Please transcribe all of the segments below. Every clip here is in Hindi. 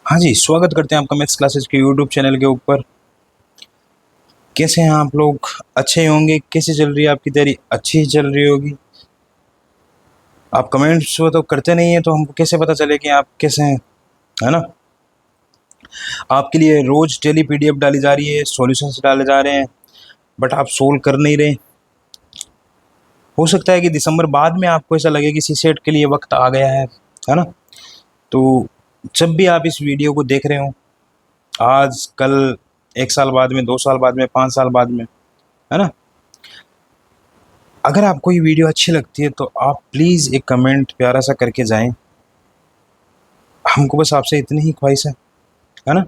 हाँ जी, स्वागत करते हैं आपका मैथ्स क्लासेस के यूट्यूब चैनल के ऊपर। कैसे हैं आप लोग? अच्छे ही होंगे। कैसी चल रही है आपकी तैयारी? अच्छी ही चल रही होगी। आप कमेंट्स तो करते नहीं है, तो हमको कैसे पता चले कि आप कैसे हैं, है ना? आपके लिए रोज डेली पीडीएफ डाली जा रही है, सॉल्यूशंस डाले जा रहे हैं, बट आप सोल्व कर नहीं रहे। हो सकता है कि दिसंबर बाद में आपको ऐसा लगे कि सीसेट के लिए वक्त आ गया है ना? तो जब भी आप इस वीडियो को देख रहे हो, आज कल, 1 साल बाद में, 2 साल बाद में, 5 साल बाद में, है ना, अगर आपको ये वीडियो अच्छी लगती है तो आप प्लीज़ एक कमेंट प्यारा सा करके जाएं। हमको बस आपसे इतनी ही ख्वाहिश है ना?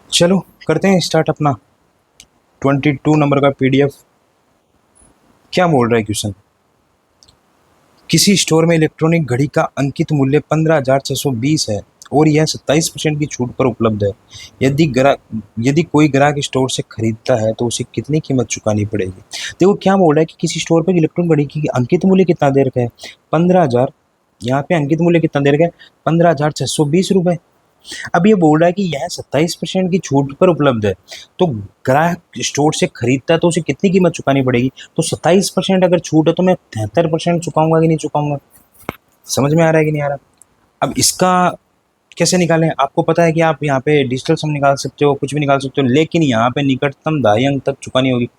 चलो करते हैं स्टार्ट अपना 22 नंबर का पीडीएफ। क्या बोल रहा है क्वेश्चन? किसी स्टोर में इलेक्ट्रॉनिक घड़ी का अंकित मूल्य 15,620 है और यह 27% की छूट पर उपलब्ध है। यदि कोई ग्राहक स्टोर से खरीदता है तो उसे कितनी कीमत चुकानी पड़ेगी? देखो क्या बोल रहा है कि किसी स्टोर पर इलेक्ट्रॉनिक घड़ी की अंकित मूल्य कितना देर का है? 15,000। यहाँ पे अंकित मूल्य कितना देर का है? 15,620 रुपये। अब ये बोल रहा है कि यह 27% की छूट पर उपलब्ध है, तो ग्राहक स्टोर से खरीदता है तो उसे कितनी कीमत चुकानी पड़ेगी? तो 27% अगर छूट है तो मैं 73% चुकाऊंगा कि नहीं चुकाऊंगा? समझ में आ रहा है कि नहीं आ रहा? अब इसका कैसे निकालें? आपको पता है कि आप यहाँ पे डिजिटल सम निकाल सकते हो, कुछ भी निकाल सकते हो, लेकिन यहाँ पे निकटतम दहाई अंक तक चुकानी होगी।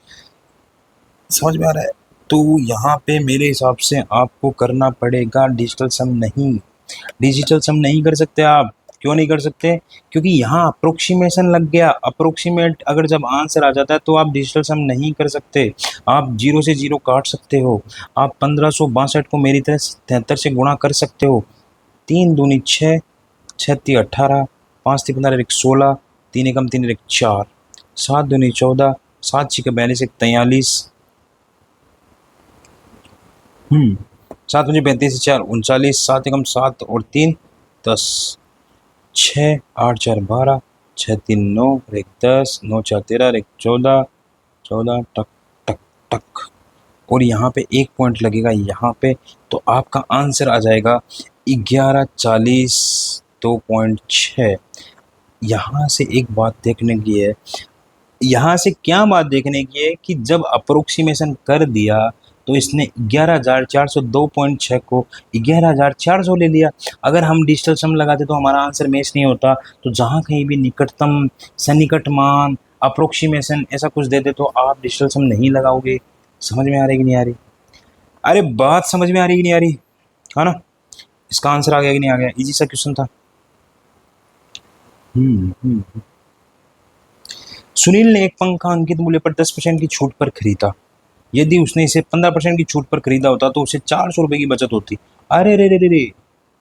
समझ में आ रहा है? तो यहाँ पे मेरे हिसाब से आपको करना पड़ेगा डिजिटल सम। नहीं, डिजिटल सम नहीं कर सकते आप। क्यों नहीं कर सकते? क्योंकि यहाँ अप्रोक्सीमेशन लग गया। अप्रोक्सीमेट अगर जब आंसर आ जाता है तो आप डिजिटल सम नहीं कर सकते। आप 0 से 0 काट सकते हो। आप 1562 को मेरी तरह 73 से गुणा कर सकते हो। 3 दूनी 6, 6 ती 18, 5 ती 15, 16, 3 एकम 3 एक 4, 7 दूनी 14, 7 छिके 42, 43, 7 मुझे 35, 4 39, 7 एकम 7 और 3 10, 6 8 4 12, 6 3 9 एक 10, 9 4 13, एक 14, 14 टक टक टक। और यहाँ पे एक पॉइंट लगेगा यहाँ पे, तो आपका आंसर आ जाएगा 1140 2.6। यहाँ से एक बात देखने की है, यहाँ से क्या बात देखने की है कि जब अप्रोक्सीमेशन कर दिया तो इसने 11,402.6 को 11,400 ले लिया। अगर हम डिजिटल सम लगाते तो हमारा आंसर मैच नहीं होता। तो जहाँ कहीं भी निकटतम, सन्निकट मान, अप्रोक्सीमेशन ऐसा कुछ दे दे तो आप डिजिटल सम नहीं लगाओगे। समझ में आ रही कि नहीं आ रही? अरे बात समझ में आ रही कि नहीं आ रही, है ना? इसका आंसर आ गया कि नहीं आ गया? इजी सा क्वेश्चन था। सुनील ने एक पंखा अंकित मूल्य पर 10% की छूट पर खरीदा। यदि उसने इसे 15% की छूट पर खरीदा होता तो उसे 400 रुपये की बचत होती। अरे रे रे रे रे,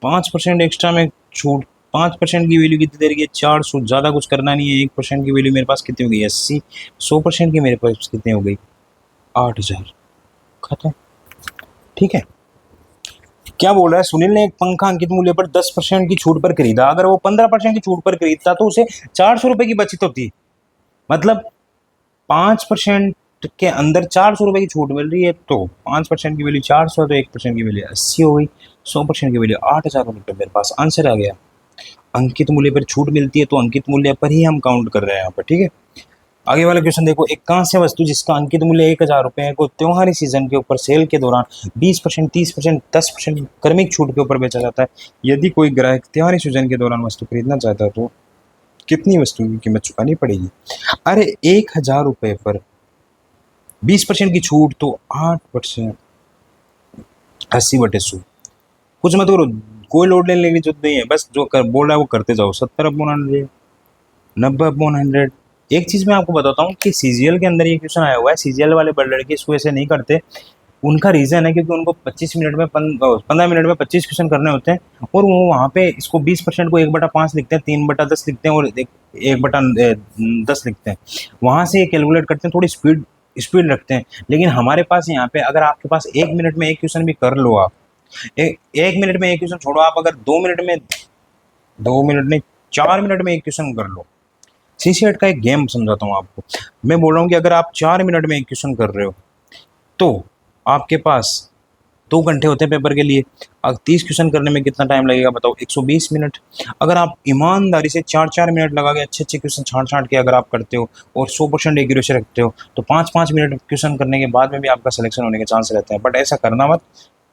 5% एक्स्ट्रा में छूट। 5% की वैल्यू कितनी देर की है? 400। ज़्यादा कुछ करना नहीं है। 1% की वैल्यू मेरे पास कितनी हो गई? 80। 100% की मेरे पास कितनी हो गई? 8,000। खत्म। ठीक है। क्या बोल रहा है? सुनील ने एक पंखा अंकित मूल्य पर 10% की छूट पर खरीदा। अगर वो 15% की छूट पर खरीदता तो उसे 400 रुपये की बचत होती। मतलब 5% के अंदर 400 रुपये की छूट मिल रही है, तो 5% की वैल्यू 400, तो 1% की वैल्यू 80 हो गई। 100% की वैल्यू 8,000 रुपये। मेरे पास आंसर आ गया। अंकित मूल्य पर छूट मिलती है तो अंकित मूल्य पर ही हम काउंट कर रहे हैं यहाँ पर। ठीक है। आगे वाला क्वेश्चन देखो। एक कांस्य वस्तु जिसका अंकित मूल्य 1,000 रुपये है को त्योहारी सीजन के ऊपर सेल के दौरान 20%, 30%, 10% क्रमिक छूट के ऊपर बेचा जाता है। यदि कोई ग्राहक त्योहारी सीजन के दौरान वस्तु खरीदना चाहता है तो कितनी वस्तु की कीमत चुकानी पड़ेगी? अरे 1,000 रुपये पर 20% की छूट तो 8%, 80/100। कुछ मत करो, कोई लोड लेने की जरूरत नहीं है। बस जो बोल रहा है वो करते जाओ। 70/100, 90/100। एक चीज मैं आपको बताता हूँ कि सीजीएल के अंदर ये क्वेश्चन आया हुआ है। सीजीएल वाले लड़के इसको ऐसे नहीं करते। उनका रीजन है क्योंकि उनको 25 मिनट में 15 मिनट में 25 क्वेश्चन करने होते हैं, और वो वहाँ पे इसको 20% को 1/5 लिखते हैं, 3/10 लिखते हैं, और 1/10 लिखते हैं। वहाँ से ये कैलकुलेट करते हैं, थोड़ी स्पीड स्पीड रखते हैं। लेकिन हमारे पास यहाँ पे अगर आपके पास 1 मिनट में एक क्वेश्चन भी कर लो आप, 1 मिनट में एक क्वेश्चन छोड़ो, आप अगर 2 मिनट में, 2 मिनट में 4 मिनट में एक क्वेश्चन कर लो। सीसीएट का एक गेम समझाता हूँ आपको। मैं बोल रहा हूँ कि अगर आप 4 मिनट में एक क्वेश्चन कर रहे हो तो आपके पास 2 घंटे होते हैं पेपर के लिए। अब 30 क्वेश्चन करने में कितना टाइम लगेगा बताओ, 120 मिनट। अगर आप ईमानदारी से 4-4 मिनट लगा के अच्छे अच्छे क्वेश्चन छांट छांट के अगर आप करते हो और 100% एक्यूरेसी रखते हो तो 5-5 मिनट क्वेश्चन करने के बाद में भी आपका सिलेक्शन होने के चांस रहते हैं। बट ऐसा करना मत।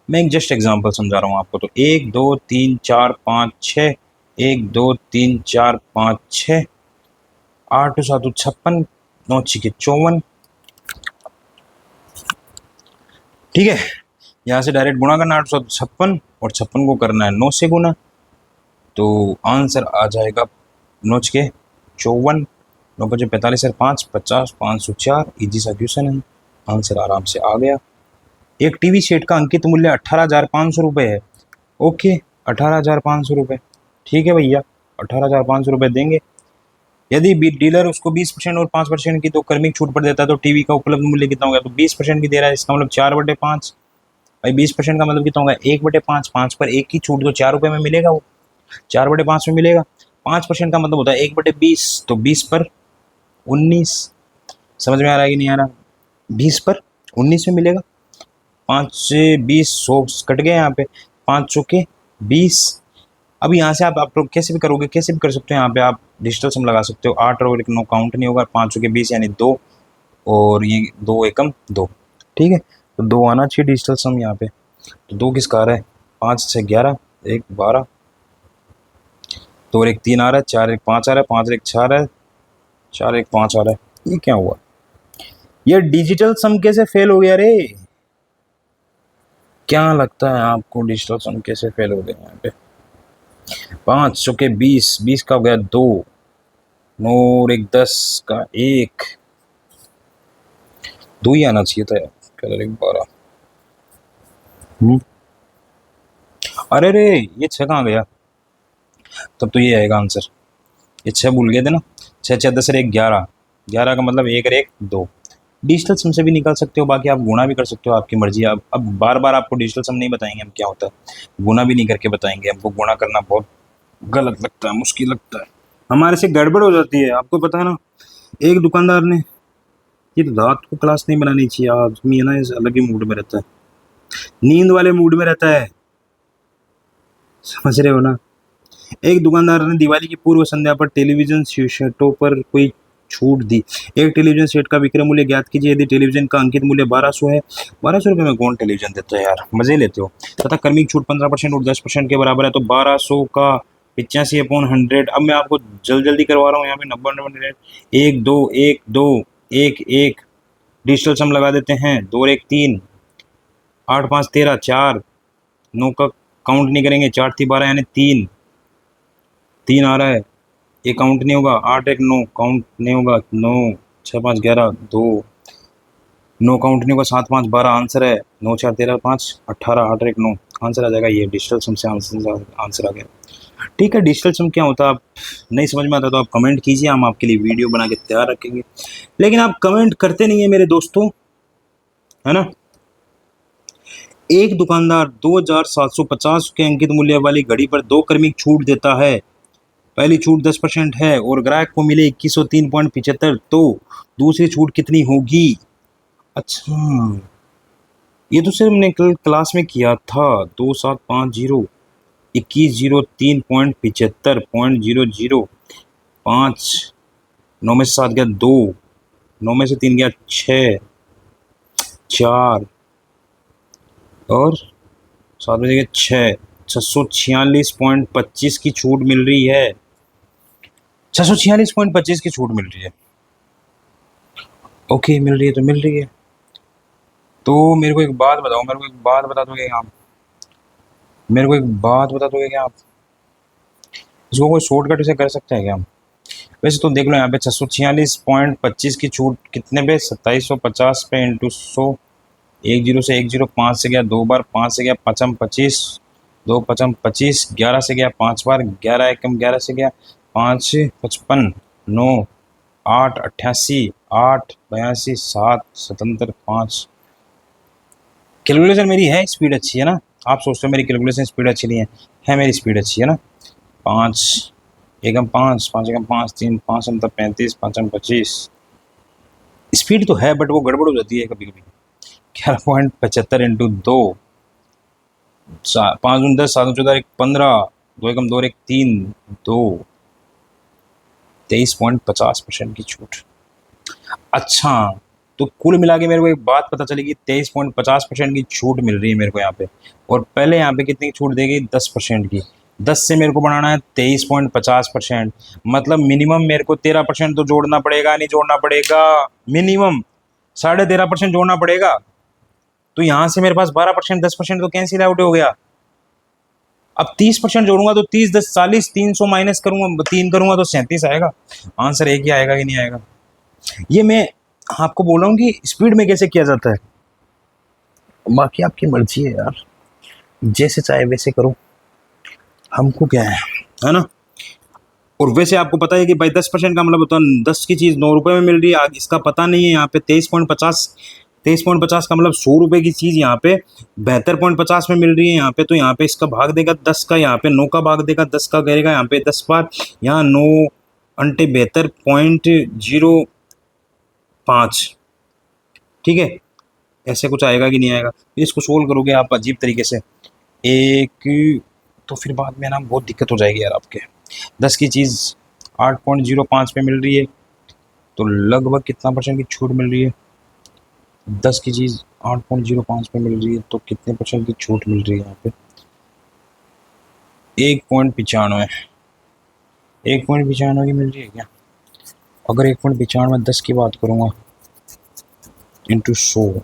मैं एक जस्ट एग्जाम्पल समझा रहा हूँ आपको। तो 1 2 3 4 5 6, 1 2 3 4 5 6, 8 7 56, 9 6 54। ठीक है, यहाँ से डायरेक्ट गुणा करना 856 और 56 को करना है 9 से गुना। तो आंसर आ जाएगा 9 के 54, 9 बजे 45 है 5 50 504। इजी सा क्वेश्चन है, आंसर आराम से आ गया। एक टीवी सेट का अंकित मूल्य 18,500 रुपये है। ओके, 18,500 रुपये, ठीक है भैया, 18,500 रुपये देंगे। यदि डीलर उसको 20% और 5% की तो कर्मिक छूट पर देता है तो टीवी का उपलब्ध मूल्य कितना होगा? तो 20% की दे रहा है, इसका मतलब 4/5। भाई 20% का मतलब कितना होगा? 1/5, 5 पर 1 की छूट तो 4 रुपये में मिलेगा, वो 4/5 में मिलेगा। 5% का मतलब होता है 1/20, तो 20 पर 19। समझ में आ रहा है कि नहीं आ रहा? 20 पर 19 में मिलेगा। 5 से 20, 100 कट गए यहाँ पे, 5 चौके 20। अब यहाँ से आप लोग कैसे भी करोगे, कैसे भी कर सकते हो। यहाँ पे आप डिजिटल सम लगा सकते हो। 8 और 1 9 काउंट नहीं होगा, 5 चौके 20 यानी 2, और ये 2 एकम 2। ठीक है, तो 2 आना चाहिए डिजिटल सम यहाँ पे। तो 2 किसका आ रहा है? 5 से 11, 1 12, 2 और 1 3 आ रहा है, 4 1 5 आ रहा है, 5 1 6 आ रहा है, 4 1 5 आ रहा है। ये क्या हुआ? ये डिजिटल सम कैसे फेल हो गया रे? क्या लगता है आपको डिजिटल सम कैसे फेल हो गया यहाँ पे? 5 चौके 20, 20 का हो गया 2, 9 और 1 10 का 1, 2 ही आना चाहिए था यार। कलर 1 12। अरे रे, ये 6 कहाँ गया? तब तो ये आएगा आंसर। ये 6 भूल गए थे ना। 6 6 10 और 1 11, 11 का मतलब 1 और 1 2। डिजिटल सम से भी निकाल सकते हो, बाकी आप गुणा भी कर सकते हो, आपकी मर्जी। अब बार बार आपको डिजिटल सम नहीं बताएंगे हम क्या होता है, गुणा भी नहीं करके बताएंगे। हमको गुणा करना बहुत गलत लगता है, मुश्किल लगता है, हमारे से गड़बड़ हो जाती है। आपको पता है ना, एक दुकानदार ने, ये रात को क्लास नहीं बनानी चाहिए, आदमी है ना इस अलग ही मूड में रहता है, नींद वाले मूड में रहता है, समझ रहे हो ना। एक दुकानदार ने दिवाली की पूर्व संध्या पर टेलीविजन सेटों पर कोई छूट दी। एक टेलीविजन सेट का विक्रय मूल्य ज्ञात कीजिए। यदि टेलीविजन का अंकित मूल्य 1200 है, 1200 रुपये में कौन टेलीविजन देता है यार, मजे लेते हो। तथा कर्मिक छूट 15% और 10% के बराबर है, तो 1200 का 85/100। अब मैं आपको जल्दी करवा रहा हूँ यहाँ पे 90 1 2 1 2 1 1 डिजिटल सम लगा देते हैं। 2 और 1 3, 8 5 13, 4 9 का काउंट नहीं करेंगे, 4 3 12 यानी 3 3 आ रहा है, ये काउंट नहीं होगा। 8 1 9 काउंट नहीं होगा, 9 6 5 11 2, 9 काउंट नहीं होगा, 7 5 12 आंसर है, 9 4 13 5 18, 8 1 9 आंसर आ जाएगा। ये डिजिटल सम से आंसर आ गया। ठीक है, डिजिटल सम क्या होता है आप नहीं समझ में आता तो आप कमेंट कीजिए, हम आपके लिए वीडियो बना के तैयार रखेंगे। लेकिन आप कमेंट करते नहीं है मेरे दोस्तों, है ना। एक दुकानदार 2,750 के अंकित मूल्य वाली घड़ी पर 2 कर्मिक छूट देता है। पहली छूट 10% है और ग्राहक को मिले 2103.75, तो दूसरी छूट कितनी होगी? अच्छा, ये तो सिर्फ हमने कल क्लास में किया था। 2750 2103.75.00, 5 9 में से 7 गया 2, 9 में से 3 गया 6, 4 और 7 में से 6, 646.25 की छूट मिल रही है। 646.25 की छूट मिल रही है। ओके, मिल रही है तो मिल रही है। तो मेरे को एक बात बताओ, मेरे को एक बात बता दोगे आप, मेरे को एक बात बता दोगे क्या आप, इसको कोई शॉर्टकट से कर सकते हैं क्या हम? वैसे तो देख लो यहाँ पे 646.25 की छूट कितने पे, 2750 पे इंटू 100, 10 से 10, 5 से गया 2 बार, 5 से गया 5 25, 2 5 25, 11 से गया 5 बार, 11 एकम 11 से गया 5 55, 9 8 88, 8 82, 7 77, 5। कैलकुलेशन मेरी है, स्पीड अच्छी है ना। आप सोचते हो मेरी कैलकुलेशन स्पीड अच्छी नहीं है मेरी स्पीड अच्छी है ना। 5 एकम 5, 5 एकम 5 3, 5 सत्तर 35, 5 25, स्पीड तो है बट वो गड़बड़ हो जाती है कभी कभी। 11.75 इंटू 2, पाँच दूनी 10, 7 14 1 15, 2 एकम 2 और 1 3, 2, 23.50% की छूट। अच्छा, तो कुल मिला के मेरे को एक बात पता चलेगी, 23.50% की छूट मिल रही है मेरे को यहाँ पे। और पहले यहाँ पे कितनी छूट देगी? 10% की। 10 से मेरे को बढ़ाना है 23.50%, मतलब मिनिमम मेरे को 13% तो जोड़ना पड़ेगा, नहीं जोड़ना पड़ेगा? मिनिमम 13.5% जोड़ना पड़ेगा। तो यहाँ से मेरे पास 12%, 10% तो कैंसिल आउट हो गया। अब 30% जोड़ूंगा तो 30 10 40, 300 माइनस करूंगा, 3 करूंगा तो 37 आएगा। आंसर एक ही आएगा कि नहीं आएगा? ये मैं आपको बोल रहा हूँ कि स्पीड में कैसे किया जाता है, बाकी आपकी मर्जी है यार, जैसे चाहे वैसे करो, हमको क्या है ना। और वैसे आपको पता है कि भाई 10% का मतलब होता है 10 की चीज़ 9 रुपये में मिल रही है, इसका पता नहीं है। यहाँ पे 23.50 का मतलब 100 रुपये की चीज़ यहाँ पे 72.50 में मिल रही है यहाँ पे। तो यहाँ पे इसका भाग देगा 10 का, यहाँ पे 9 का भाग देगा 10 का, करेगा यहाँ पे 10 बार, यहाँ 9 अंटे 72.05, ठीक है। ऐसे कुछ आएगा कि नहीं आएगा? इसको सोल्व करोगे आप अजीब तरीके से एक, तो फिर बाद में ना बहुत दिक्कत हो जाएगी यार आपके। 10 की चीज़ 8.05 पे मिल रही है, तो लगभग कितना परसेंट की छूट मिल रही है? 10 की चीज़ 8.05 पे मिल रही है, तो कितने परसेंट की छूट मिल रही है यहाँ पे? 1.95, 1.95 की मिल रही है क्या? अगर 1.95 10 की बात करूँगा इंटू 100,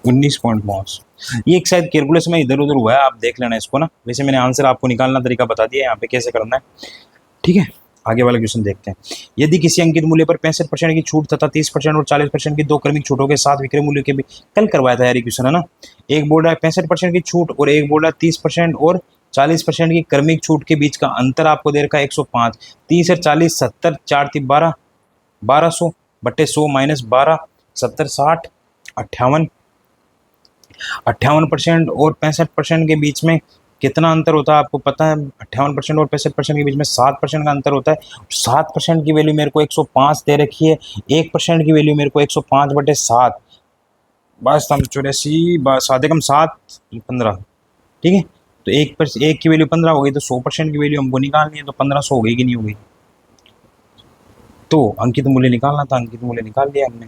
19.5। ये एक शायद कैलकुलेशन में इधर उधर हुआ है, आप देख लेना इसको ना। वैसे मैंने आंसर आपको निकालना तरीका बता दिया यहाँ पे कैसे करना है, ठीक है। आगे वाला क्वेश्चन देखते हैं। यदि किसी अंकित मूल्य पर 65% की छूट तथा 30% और 40% की दो क्रमिक छूटों के साथ विक्रय मूल्य के भी, कल करवाया था यार ये क्वेश्चन, है ना। एक बोल रहा है 65% की छूट और एक बोल रहा है 30% और 40% की क्रमिक छूट के बीच का अंतर आपको दे रखा है 105। 30 और 40, 70, 4 3 12, 1200 बट्टे 100 माइनस 12, 70 60, 58, 58% और 65% के बीच में कितना अंतर होता है आपको पता है? 58% और 65% के बीच में 7% का अंतर होता है। 7% की वैल्यू मेरे को 105 दे रखी है, 1% की वैल्यू मेरे को 105 बटे 7, बस हम 84, सात एकम 7 15, ठीक है। तो एक की वैल्यू 15 हो गई, तो 100% की वैल्यू हमको निकालनी है, तो 1500 हो गई कि नहीं हो गई? तो अंकित मूल्य निकालना था, अंकित मूल्य निकाल दिया हमने।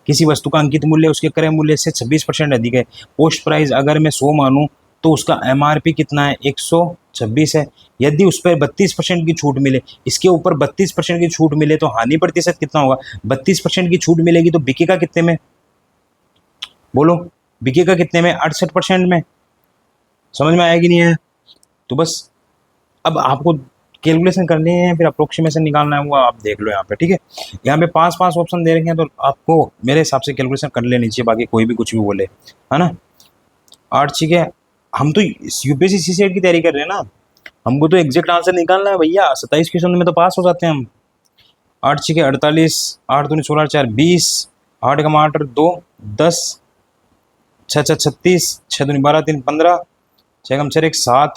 किसी वस्तु का अंकित मूल्य उसके क्रय मूल्य से 26% अधिक है। पोस्ट प्राइस अगर मैं 100 मानूं तो उसका एमआरपी कितना है? 126 है। यदि उस पर 32% की छूट मिले, इसके ऊपर 32% की छूट मिले तो हानि प्रतिशत कितना होगा? 32% की छूट मिलेगी तो बिकेगा कितने में? बोलो, बिकेगा कितने में? 68% में। समझ में आया कि नहीं है? तो बस अब आपको कैलकुलेशन करनी है, फिर अप्रोक्सीमेशन निकालना है, वो आप देख लो यहाँ पे, ठीक है। यहाँ पे 5 ऑप्शन दे रखे हैं, तो आपको मेरे हिसाब से कैलकुलेशन कर लेनी चाहिए, बाकी कोई भी कुछ भी बोले, है ना। 8, ठीक है। हम तो यूपीएससी सीसीएट की तैयारी कर रहे हैं ना, हमको तो एग्जैक्ट आंसर निकालना है भैया। 27 क्वेश्चन में तो पास हो जाते हैं हम। 8, ठीक है। 48, 8 दूनी 16, 4 20, 8 कम 8 2 10, 6 6 36, 6 दूनी 12, 3 15, 6 कम 6 1 7,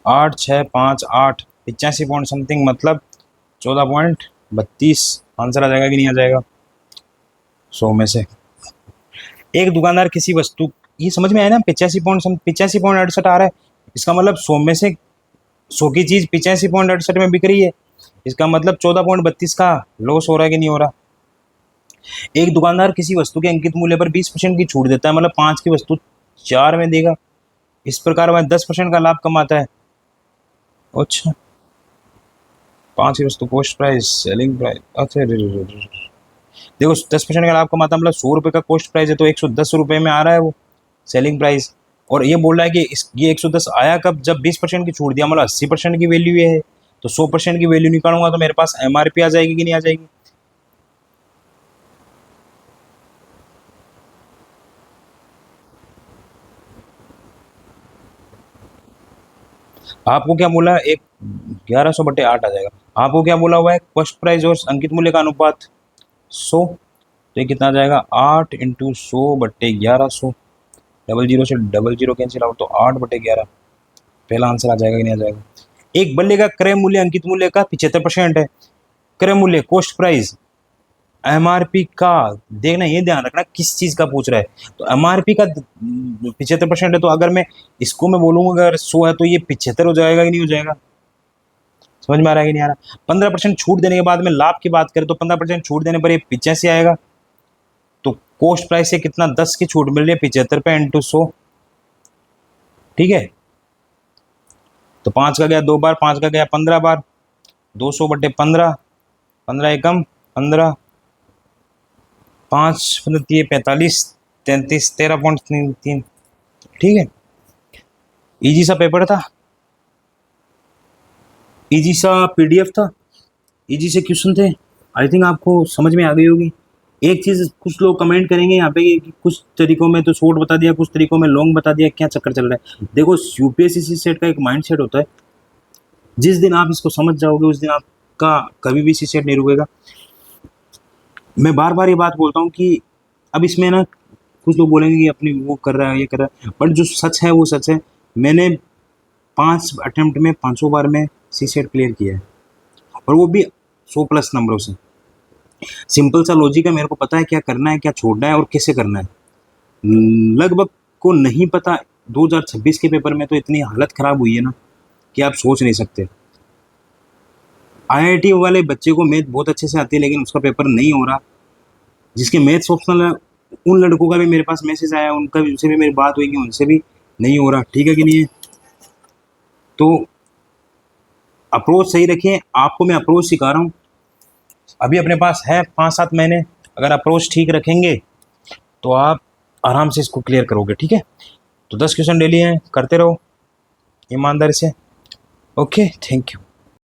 8 6 5 8, 85 पॉइंट समथिंग, मतलब 14.32 आंसर आ जाएगा कि नहीं आ जाएगा 100 में से? एक दुकानदार किसी वस्तु, ये समझ में आया ना, 85.68 आ रहा है, इसका मतलब 100 में से 100 की चीज़ 85.68 में बिक रही है, इसका मतलब 14.32 का लॉस हो रहा है कि नहीं हो रहा? एक दुकानदार किसी वस्तु के अंकित मूल्य पर 20% की छूट देता है, मतलब 5 की वस्तु 4 में देगा। इस प्रकार वह 10% का लाभ कमाता है। अच्छा, 5 की वस्तु कॉस्ट प्राइस, सेलिंग प्राइस, अच्छा देखो 10% का लाभ कमाता, मतलब 100 रुपये का कॉस्ट प्राइस है, तो 110 रुपये में आ रहा है वो सेलिंग प्राइस। और ये बोल रहा है कि ये 110 आया कब? जब 20% की छूट दिया, मतलब 80% की वैल्यू ये है, तो 100% की वैल्यू निकालूंगा तो मेरे पास एमआरपी आ जाएगी कि नहीं आ जाएगी? आपको क्या बोला? एक 1100 बटे 8 आ जाएगा। आपको क्या बोला हुआ है? कॉस्ट प्राइस और अंकित मूल्य का अनुपात 100, तो ये कितना आ जाएगा? 8 इंटू 100 बट्टे 1100, डबल जीरो से डबल जीरो कैंसिल आउट, तो 8 बटे 11 पहला आंसर आ जाएगा कि नहीं आ जाएगा? एक बल्ले का क्रय मूल्य अंकित मूल्य का 75% है। क्रय मूल्य कॉस्ट प्राइस एमआरपी का देखना, ये ध्यान रखना किस चीज़ का पूछ रहा है। तो एमआरपी का 75% है, तो अगर मैं इसको मैं बोलूँगा अगर 100 है तो ये 75 हो जाएगा कि नहीं हो जाएगा? समझ में आ रहा है कि नहीं आ रहा? 15% छूट देने के बाद में लाभ की बात करें तो 15% छूट देने पर ये 85 आएगा। तो कॉस्ट प्राइस से कितना, 10 की छूट मिल रही है 75 पे इंटू 100, ठीक है। तो 5 का गया 2 बार, 5 का गया 15 बार, 200/15, 15 एकम 15, 5 मतलब 45, 33, 13.3, ठीक है। इजी सा पेपर था, इजी सा पीडीएफ था, इजी से क्वेश्चन थे। आई थिंक आपको समझ में आ गई होगी। एक चीज़ कुछ लोग कमेंट करेंगे यहाँ पे कि कुछ तरीकों में तो शॉर्ट बता दिया, कुछ तरीकों में लॉन्ग बता दिया, क्या चक्कर चल रहा है। देखो यूपीएससी सेट का एक माइंड सेट होता है, जिस दिन आप इसको समझ जाओगे उस दिन आपका कभी भी सी सेट नहीं रुकेगा। मैं बार बार ये बात बोलता हूँ कि अब इसमें ना कुछ लोग बोलेंगे कि अपनी वो कर रहा है, ये कर रहा है, बट जो सच है वो सच है। मैंने 5 अटेम्प्ट में 500 बार में सी सेट क्लियर किया है, और वो भी 100+ नंबरों से। सिंपल सा लॉजिक है, मेरे को पता है क्या करना है, क्या छोड़ना है और कैसे करना है। लगभग को नहीं पता। 2026 के पेपर में तो इतनी हालत ख़राब हुई है ना कि आप सोच नहीं सकते। आईआईटी वाले बच्चे को मैथ बहुत अच्छे से आती है, लेकिन उसका पेपर नहीं हो रहा। जिसके मैथ्स ऑप्शनल है, उन लड़कों का भी मेरे पास मैसेज आया, उनका भी, उनसे भी मेरी बात हुई कि उनसे भी नहीं हो रहा, ठीक है कि नहीं है। तो अप्रोच सही रखिए। आपको मैं अप्रोच सिखा रहा हूँ, अभी अपने पास है 5-7 महीने। अगर अप्रोच ठीक रखेंगे तो आप आराम से इसको क्लियर करोगे, ठीक है। तो 10 क्वेश्चन डेली हैं, करते रहो ईमानदारी से। Okay, thank you.